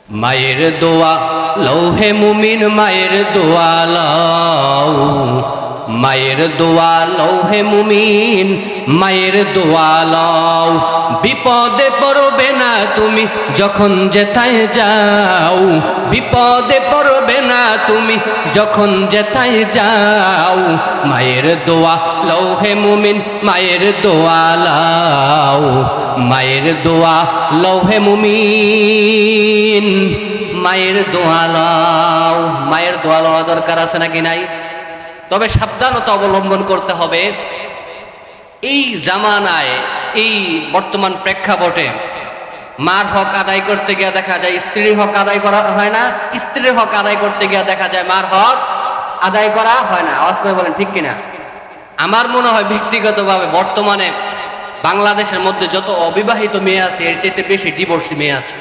মায়ের দোয়া লৌহে মুমিন মায়ের দোয়া লও, মায়ের দোয়া লৌহে মুমিন মায়ের দোয়া লও। বিপদে পড়বে না তুমি যখন যেথায় যাও, বিপদে পড়বে না তুমি যখন যেথায় যাও। মায়ের দোয়া লৌহে মুমিন মায়ের দোয়া লও, মায়ের দোয়া লৌহে মুমিন মায়ের দোয়া লও। মায়ের দোয়া লওয়া দরকার আছে নাকি নাই? তবে সাবধানতা অবলম্বন করতে হবে। এই জামানায়, এই বর্তমান প্রেক্ষাপটে মার হক আদায় করতে গিয়ে দেখা যায় স্ত্রীর হক আদায় করা হয় না, স্ত্রীর হক আদায় করতে গিয়ে দেখা যায় মার হক আদায় করা হয় না। আওয়াজ করে বলেন ঠিক কিনা? আমার মনে হয় ব্যক্তিগতভাবে বর্তমানে বাংলাদেশের মধ্যে যত অবিবাহিত মেয়ে আছে এর চাইতে বেশি ডিভোর্সি মেয়ে আছে।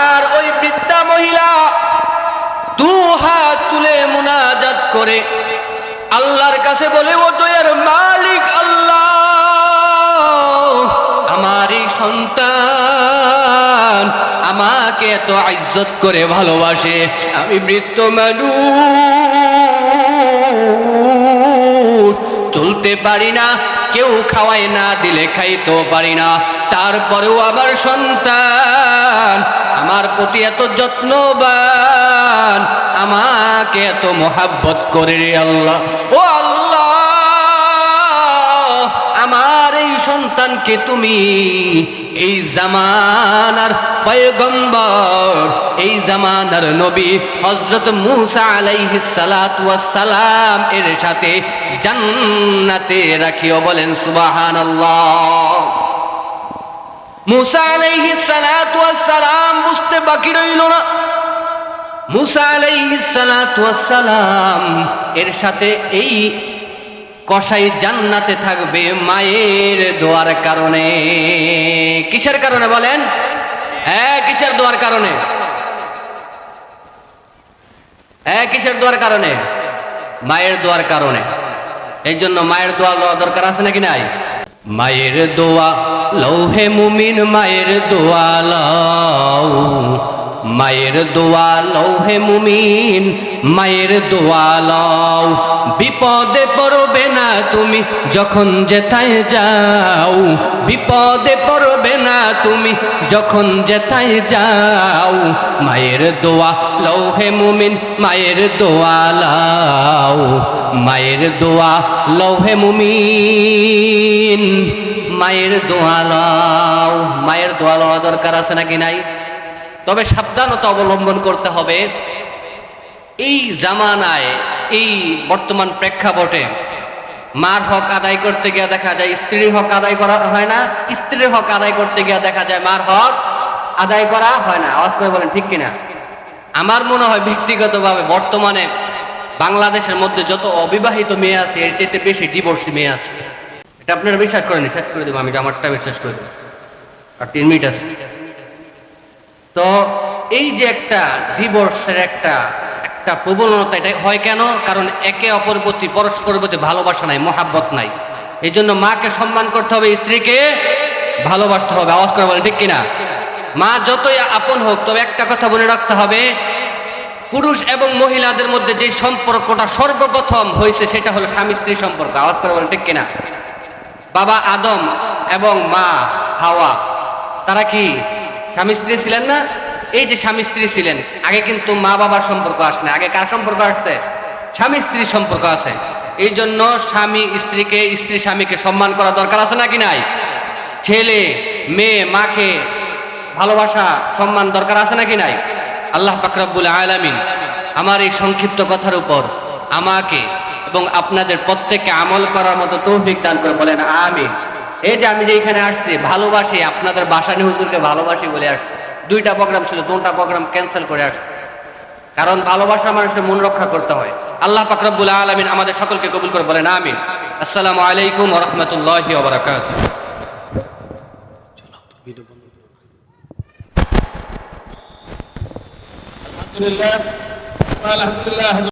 আর ওই বৃদ্ধা মহিলা দু হাত তুলে মুনাজাত করে আল্লাহর কাছে বলে, ও দয়ার মালিক আল্লাহ, আমার এই সন্তান আমাকে এত ইজ্জত করে ভালোবাসে, আমি মৃত মানুষ, চলতে পারি না, কেউ খাওয়ায় না দিলে খাইতেও পারি না, তারপরেও আমার সন্তান আমার প্রতি এত যত্নবান, আমাকে এত মোহাব্বত করে রে আল্লাহ। ও আল্লাহ, আমার এই সন্তানকে তুমি এই জামানার পয়গম্বর, এই জামানার নবী হযরত মূসা আলাইহিস সালাতু ওয়াস সালাম এর সাথে জান্নাতে রাখিও। বলেন সুবহানাল্লাহ। মূসা আলাইহিস সালাতু ওয়াস সালাম বুঝতে বাকি রইল না, মূসা আলাইহিস সালাতু ওয়াস সালাম এর সাথে এই কসাই জান্নাতে থাকবে মায়ের দোয়ার কারণে। কিসের কারণে বলেন? হ্যাঁ, কিসের দোয়ার কারণে? হ্যাঁ, কিসের দোয়ার কারণে? মায়ের দোয়ার কারণে। এই জন্য মায়ের দোয়া লওয়া দরকার আছে নাকি নাই? মায়ের দোয়া লৌহে মুমিন মায়ের দোয়া লও, মায়ের দোয়া লৌহে মুমিন মায়ের দোয়া লও। বিপদে পড়বে না তুমি যখন যেথায় যাও, বিপদে পড়বে না তুমি যখন যেথায় যাও। মায়ের দোয়া লৌহে মুমিন মায়ের দোয়া লও, মায়ের দোয়া লৌহে মুমিন মায়ের দোয়া লও। মায়ের দোয়া লওয়া দরকার আছে নাকি নাই? তবে সাবধানতা অবলম্বন করতে হবে। এই জামানায়, এই বর্তমান প্রেক্ষাপটে মার হক আদায় করতে গিয়ে দেখা যায় স্ত্রীর হক আদায় করা হয় না, স্ত্রীর হক আদায় করতে গিয়ে দেখা যায় মার হক আদায় করা হয় না। আওয়াজ করে বলেন ঠিক কিনা? আমার মনে হয় ব্যক্তিগতভাবে বর্তমানে বাংলাদেশের মধ্যে যত অবিবাহিত মেয়ে আছে এর চাইতে বেশি ডিভোর্সি মেয়ে আছে। এটা আপনারা বিশ্বাস করেন? শেষ করে দেবো, আমি আমারটা বিশ্বাস করে দেবো, আর 3 মিনিট আছে। তো এই যে একটা ডিভোর্সের একটা প্রবণতা, এটা হয় কেন? কারণ একে অপরের প্রতি পরস্পরের প্রতি ভালোবাসা নাই, মহাব্বত নাই। এই জন্য মাকে সম্মান করতে হবে, স্ত্রীকে ভালোবাসতে হবে। আওয়াজ করে বলেন ঠিক কিনা? মা যতই আপন হোক, তবে একটা কথা বলে রাখতে হবে, পুরুষ এবং মহিলাদের মধ্যে যে সম্পর্কটা সর্বপ্রথম হয়েছে সেটা হলো স্বামী স্ত্রী সম্পর্ক। আওয়াজ করে বলেন ঠিক কিনা? বাবা আদম এবং মা হাওয়া, তারা কি স্বামী স্ত্রী ছিলেন না? এই যে স্বামী স্ত্রী ছিলেন, আগে কিন্তু মা বাবার সম্পর্ক আসে না, আগে কার সম্পর্ক আসছে? স্বামী স্ত্রীর সম্পর্ক আছে। এই জন্য স্বামী স্ত্রীকে, স্ত্রী স্বামীকে সম্মান করা দরকার আছে নাকি নাই? ছেলে মেয়ে মাকে ভালোবাসা সম্মান দরকার আছে নাকি নাই? আল্লাহ পাক রব্বুল আলামিন আমার এই সংক্ষিপ্ত কথার উপর আমাকে এবং আপনাদের প্রত্যেককে আমল করার মতো তৌফিক দান করে। বলেন আমিন। এই যে আমি যে এখানে আসছি, ভালোবাসি, আপনাদের বাসানি হুজুরকে ভালোবাসি বলে আসছি। 2টা প্রোগ্রাম ছিল, 2টা প্রোগ্রাম ক্যান্সেল করে আসছি, কারণ ভালোবাসা মানুষের মন রক্ষা করতে হয়। আল্লাহ পাক রব্বুল আলামিন আমাদের সকলকে কবুল করে। বলেন আমিন। আসসালামু আলাইকুম ওয়া রাহমাতুল্লাহি ওয়া বারাকাতুহু।